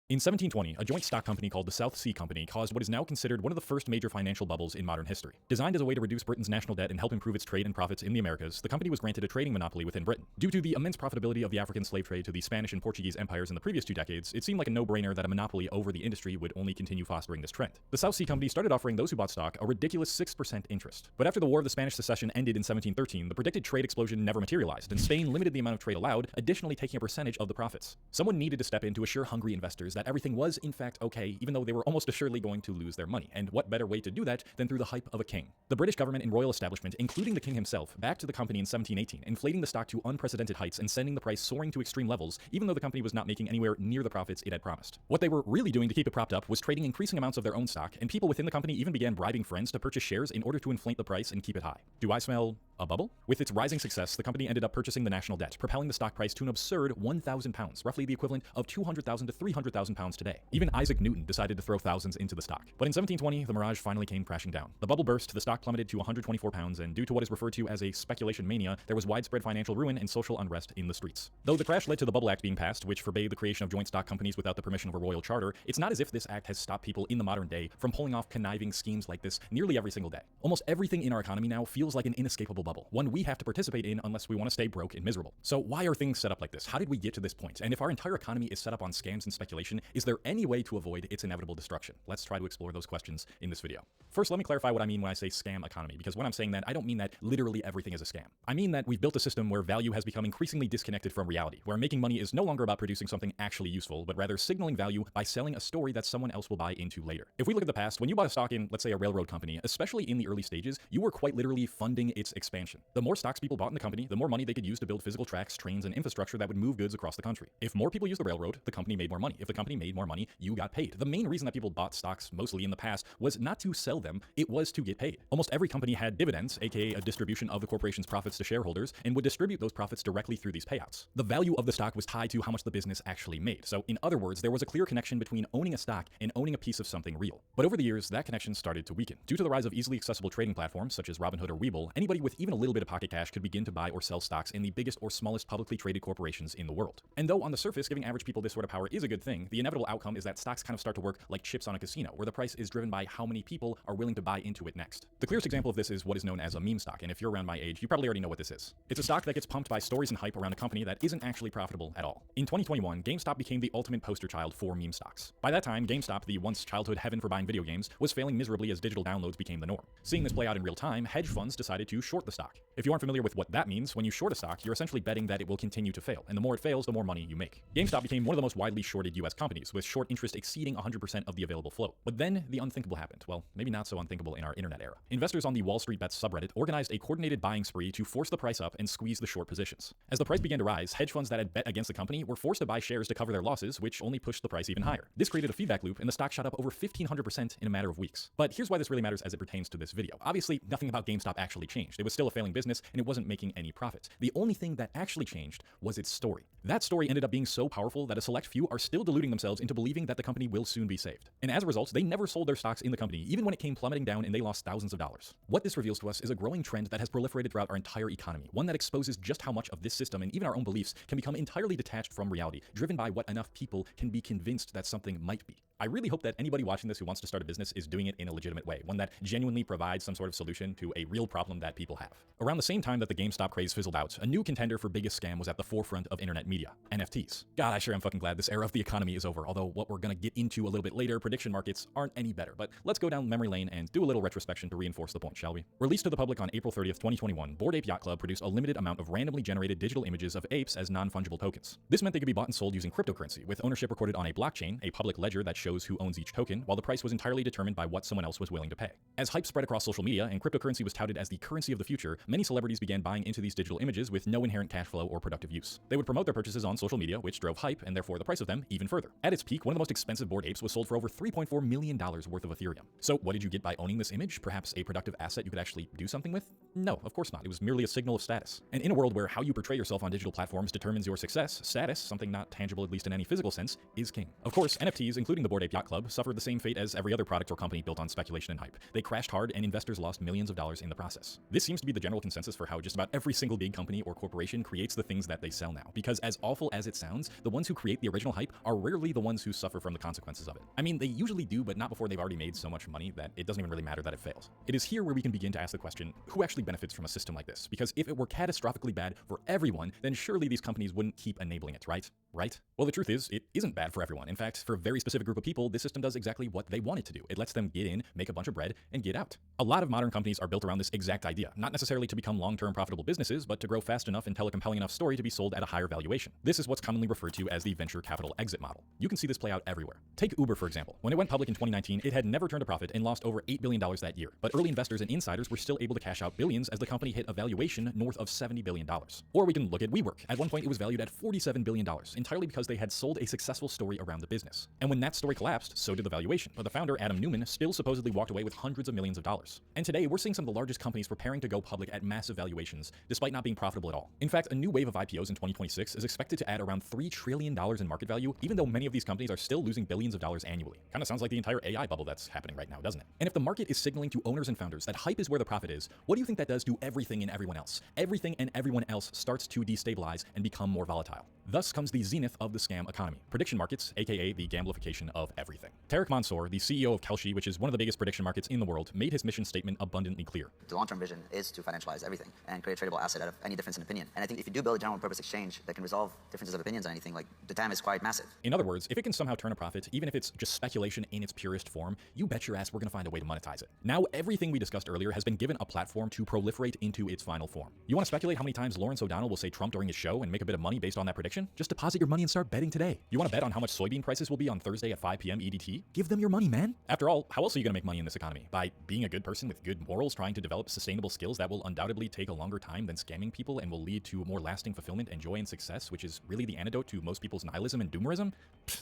In 1720, a joint stock company called the South Sea Company caused what is now considered one of the first major financial bubbles in modern history. Designed as a way to reduce Britain's national debt and help improve its trade and profits in the Americas, the company was granted a trading monopoly within Britain. Due to the immense profitability of the African slave trade to the Spanish and Portuguese empires in the previous 2 decades, it seemed like a no-brainer that a monopoly over the industry would only continue fostering this trend. The South Sea Company started offering those who bought stock a ridiculous 6% interest. But after the War of the Spanish Succession ended in 1713, the predicted trade explosion never materialized, and Spain limited the amount of trade allowed, additionally taking a percentage of the profits. Someone needed to step in to assure hungry investors that everything was in fact okay, even though they were almost assuredly going to lose their money. And what better way to do that than through the hype of a king? The British government and royal establishment, including the king himself, backed the company in 1718, inflating the stock to unprecedented heights and sending the price soaring to extreme levels, even though the company was not making anywhere near the profits it had promised. What they were really doing to keep it propped up was trading increasing amounts of their own stock, and people within the company even began bribing friends to purchase shares in order to inflate the price and keep it high. Do I smell a bubble? With its rising success, the company ended up purchasing the national debt, propelling the stock price to an absurd £1,000, roughly the equivalent of £200,000 to £300,000 today. Even Isaac Newton decided to throw thousands into the stock. But in 1720, the mirage finally came crashing down. The bubble burst, the stock plummeted to £124, and due to what is referred to as a speculation mania, there was widespread financial ruin and social unrest in the streets. Though the crash led to the Bubble Act being passed, which forbade the creation of joint stock companies without the permission of a royal charter, it's not as if this act has stopped people in the modern day from pulling off conniving schemes like this nearly every single day. Almost everything in our economy now feels like an inescapable bubble, one we have to participate in unless we want to stay broke and miserable. So why are things set up like this? How did we get to this point? And if our entire economy is set up on scams and speculation, is there any way to avoid its inevitable destruction? Let's try to explore those questions in this video. First, let me clarify what I mean when I say scam economy, because when I'm saying that, I don't mean that literally everything is a scam. I mean that we've built a system where value has become increasingly disconnected from reality, where making money is no longer about producing something actually useful, but rather signaling value by selling a story that someone else will buy into later. If we look at the past, when you bought a stock in, let's say, a railroad company, especially in the early stages, you were quite literally funding its expansion. The more stocks people bought in the company, the more money they could use to build physical tracks, trains, and infrastructure that would move goods across the country. If more people used the railroad, the company made more money. If the company made more money, you got paid. The main reason that people bought stocks mostly in the past was not to sell them, it was to get paid. Almost every company had dividends, aka a distribution of the corporation's profits to shareholders, and would distribute those profits directly through these payouts. The value of the stock was tied to how much the business actually made. So in other words, there was a clear connection between owning a stock and owning a piece of something real. But over the years, that connection started to weaken. Due to the rise of easily accessible trading platforms such as Robinhood or Webull, anybody with even a little bit of pocket cash could begin to buy or sell stocks in the biggest or smallest publicly traded corporations in the world. And though on the surface, giving average people this sort of power is a good thing, the inevitable outcome is that stocks kind of start to work like chips on a casino, where the price is driven by how many people are willing to buy into it next. The clearest example of this is what is known as a meme stock, and if you're around my age, you probably already know what this is. It's a stock that gets pumped by stories and hype around a company that isn't actually profitable at all. In 2021, GameStop became the ultimate poster child for meme stocks. By that time, GameStop, the once childhood heaven for buying video games, was failing miserably as digital downloads became the norm. Seeing this play out in real time, hedge funds decided to short the stock. If you aren't familiar with what that means, when you short a stock, you're essentially betting that it will continue to fail, and the more it fails, the more money you make. GameStop became one of the most widely shorted US companies, with short interest exceeding 100% of the available float. But then the unthinkable happened. Well, maybe not so unthinkable in our internet era. Investors on the Wall Street Bets subreddit organized a coordinated buying spree to force the price up and squeeze the short positions. As the price began to rise, hedge funds that had bet against the company were forced to buy shares to cover their losses, which only pushed the price even higher. This created a feedback loop, and the stock shot up over 1,500% in a matter of weeks. But here's why this really matters as it pertains to this video. Obviously, nothing about GameStop actually changed. It was still a failing business, and it wasn't making any profits. The only thing that actually changed was its story. That story ended up being so powerful that a select few are still deluding themselves into believing that the company will soon be saved. And as a result, they never sold their stocks in the company, even when it came plummeting down and they lost thousands of dollars. What this reveals to us is a growing trend that has proliferated throughout our entire economy, one that exposes just how much of this system and even our own beliefs can become entirely detached from reality, driven by what enough people can be convinced that something might be. I really hope that anybody watching this who wants to start a business is doing it in a legitimate way, one that genuinely provides some sort of solution to a real problem that people have. Around the same time that the GameStop craze fizzled out, a new contender for biggest scam was at the forefront of internet media: NFTs. God, I sure am fucking glad this era of the economy is over, although what we're gonna get into a little bit later, prediction markets aren't any better. But let's go down memory lane and do a little retrospection to reinforce the point, shall we? Released to the public on April 30th, 2021, Bored Ape Yacht Club produced a limited amount of randomly generated digital images of apes as non-fungible tokens. This meant they could be bought and sold using cryptocurrency, with ownership recorded on a blockchain, a public ledger that shows who owns each token, while the price was entirely determined by what someone else was willing to pay. As hype spread across social media and cryptocurrency was touted as the currency of the future, many celebrities began buying into these digital images with no inherent cash flow or productive use. They would promote their purchases on social media, which drove hype and therefore the price of them even further. At its peak, one of the most expensive Bored Apes was sold for over $3.4 million worth of Ethereum. So what did you get by owning this image? Perhaps a productive asset you could actually do something with? No, of course not. It was merely a signal of status. And in a world where how you portray yourself on digital platforms determines your success, status, something not tangible at least in any physical sense, is king. Of course, NFTs, including the Bored Ape Yacht Club, suffered the same fate as every other product or company built on speculation and hype. They crashed hard and investors lost millions of dollars in the process. This seems to be the general consensus for how just about every single big company or corporation creates the things that they sell now. Because as awful as it sounds, the ones who create the original hype are rarely the ones who suffer from the consequences of it. I mean, they usually do, but not before they've already made so much money that it doesn't even really matter that it fails. It is here where we can begin to ask the question, who actually benefits from a system like this? Because if it were catastrophically bad for everyone, then surely these companies wouldn't keep enabling it, right? Right? Well, the truth is, it isn't bad for everyone. In fact, for a very specific group of people, this system does exactly what they want it to do. It lets them get in, make a bunch of bread, and get out. A lot of modern companies are built around this exact idea, not necessarily to become long-term profitable businesses, but to grow fast enough and tell a compelling enough story to be sold at a higher valuation. This is what's commonly referred to as the venture capital exit model. You can see this play out everywhere. Take Uber, for example. When it went public in 2019, it had never turned a profit and lost over $8 billion that year. But early investors and insiders were still able to cash out billions as the company hit a valuation north of $70 billion. Or we can look at WeWork. At one point, it was valued at $47 billion, entirely because they had sold a successful story around the business. And when that story collapsed, so did the valuation. But the founder, Adam Neumann, still supposedly walked away with hundreds of millions of dollars. And today, we're seeing some of the largest companies preparing to go public at massive valuations, despite not being profitable at all. In fact, a new wave of IPOs in 2026 is expected to add around $3 trillion in market value, even though many of these companies are still losing billions of dollars annually. Kind of sounds like the entire AI bubble that's happening right now, doesn't it? And if the market is signaling to owners and founders that hype is where the profit is, what do you think that does to everything and everyone else? Everything and everyone else starts to destabilize and become more volatile. Thus comes the zenith of the scam economy. Prediction markets, aka the gamification of everything. Tarek Mansour, the CEO of Kalshi, which is one of the biggest prediction markets in the world, made his mission statement abundantly clear. The long-term vision is to financialize everything and create a tradable asset out of any difference in opinion. And I think if you do build a general purpose exchange that can resolve differences of opinions on anything, like the TAM is quite massive. In other words, if it can somehow turn a profit, even if it's just speculation in its purest form, you bet your ass we're gonna find a way to monetize it. Now, everything we discussed earlier has been given a platform to proliferate into its final form. You wanna speculate how many times Lawrence O'Donnell will say Trump during his show and make a bit of money based on that prediction? Just deposit your money and start betting today. You wanna bet on how much soybean prices will be on Thursday at 5 p.m. EDT? Give them your money, man. After all, how else are you gonna make money in this economy? By being a good person with good morals, trying to develop sustainable skills that will undoubtedly take a longer time than scamming people and will lead to more lasting fulfillment and joy and success, which is really the antidote to most people's nihilism and doomerism?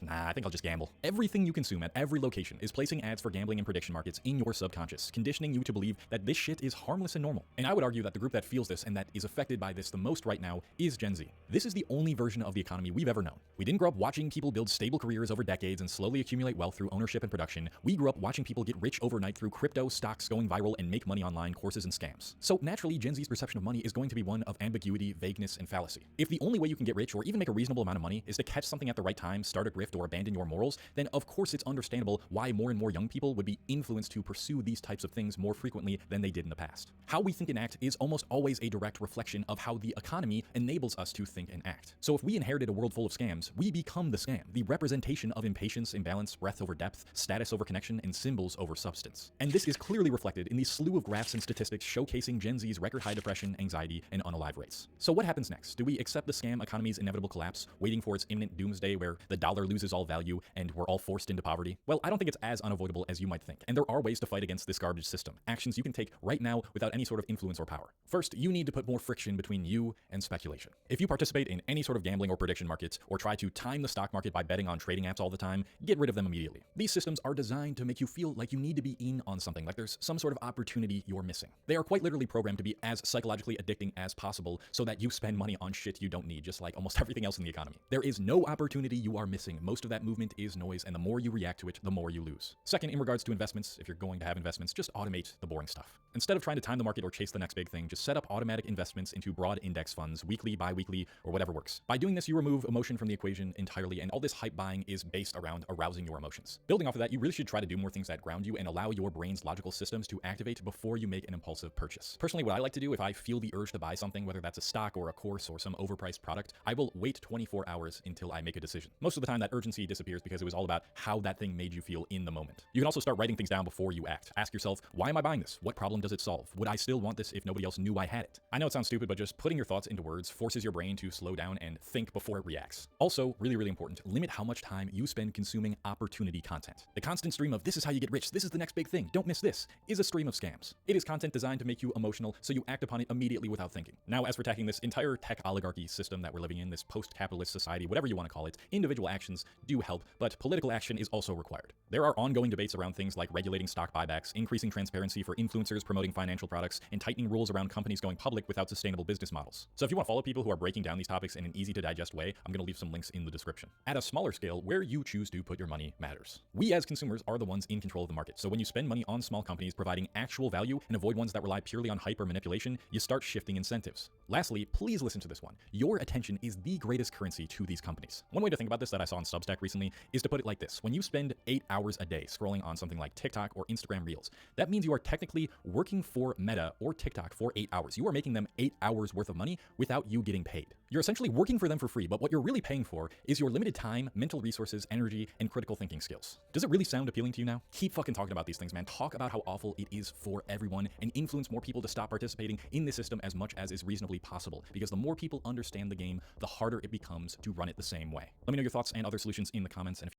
Nah, I think I'll just gamble. Everything you consume at every location is placing ads for gambling and prediction markets in your subconscious, conditioning you to believe that this shit is harmless and normal. And I would argue that the group that feels this and that is affected by this the most right now is Gen Z. This is the only version of the economy we've ever known. We didn't grow up watching people build stable careers over decades and slowly accumulate wealth through ownership and production. We grew up watching people get rich overnight through crypto, stocks going viral, and make money online, courses, and scams. So naturally, Gen Z's perception of money is going to be one of ambiguity, vagueness, and fallacy. If the only way you can get rich or even make a reasonable amount of money is to catch something at the right time, start a grift, or abandon your morals, then of course it's understandable why more and more young people would be influenced to pursue these types of things more frequently than they did in the past. How we think and act is almost always a direct reflection of how the economy enables us to think and act. So if we inherited a world full of scams, we become the scam, the representation of impatience, imbalance, breadth over depth, status over connection, and symbols over substance. And this is clearly reflected in the slew of graphs and statistics showcasing Gen Z's record high depression, anxiety, and unalive rates. So what happens next? Do we accept the scam economy's inevitable collapse, waiting for its imminent doomsday where the dollar loses all value and we're all forced into poverty? Well, I don't think it's as unavoidable as you might think, and there are ways to fight against this garbage system, actions you can take right now without any sort of influence or power. First, you need to put more friction between you and speculation. If you participate in any sort of gambling or prediction markets, or try to time the stock market by betting on trading apps all the time, get rid of them immediately. These systems are designed to make you feel like you need to be in on something, like there's some sort of opportunity you're missing. They are quite literally programmed to be as psychologically addicting as possible so that you spend money on shit you don't need, just like almost everything else in the economy. There is no opportunity you are missing. Most of that movement is noise, and the more you react to it, the more you lose. Second, in regards to investments, if you're going to have investments, just automate the boring stuff. Instead of trying to time the market or chase the next big thing, just set up automatic investments into broad index funds, weekly, bi-weekly, or whatever works. By doing this, you remove emotion from the equation entirely, and all this hype buying is based around arousing your emotions. Building off of that, you really should try to do more things that ground you and allow your brain's logical systems to activate before you make an impulsive purchase. Personally, what I like to do if I feel the urge to buy something, whether that's a stock or a course or some overpriced product, I will wait 24 hours until I make a decision. Most of the time, that urgency disappears because it was all about how that thing made you feel in the moment. You can also start writing things down before you act. Ask yourself, why am I buying this? What problem does it solve? Would I still want this if nobody else knew I had it? I know it sounds stupid, but just putting your thoughts into words forces your brain to slow down and think think before it reacts. Also, really, really important, limit how much time you spend consuming opportunity content. The constant stream of this is how you get rich, this is the next big thing, don't miss this, is a stream of scams. It is content designed to make you emotional, so you act upon it immediately without thinking. Now, as for attacking this entire tech oligarchy system that we're living in, this post-capitalist society, whatever you want to call it, individual actions do help, but political action is also required. There are ongoing debates around things like regulating stock buybacks, increasing transparency for influencers promoting financial products, and tightening rules around companies going public without sustainable business models. So if you want to follow people who are breaking down these topics in an easy to digest way, I'm going to leave some links in the description. At a smaller scale, where you choose to put your money matters. We as consumers are the ones in control of the market. So when you spend money on small companies providing actual value and avoid ones that rely purely on hype or manipulation, you start shifting incentives. Lastly, please listen to this one. Your attention is the greatest currency to these companies. One way to think about this that I saw on Substack recently is to put it like this. When you spend 8 hours a day scrolling on something like TikTok or Instagram Reels, that means you are technically working for Meta or TikTok for 8 hours. You are making them 8 hours worth of money without you getting paid. You're essentially working for them for free, but what you're really paying for is your limited time, mental resources, energy, and critical thinking skills. Does it really sound appealing to you now? Keep fucking talking about these things, man. Talk about how awful it is for everyone and influence more people to stop participating in the system as much as is reasonably possible, because the more people understand the game, the harder it becomes to run it the same way. Let me know your thoughts and other solutions in the comments, and if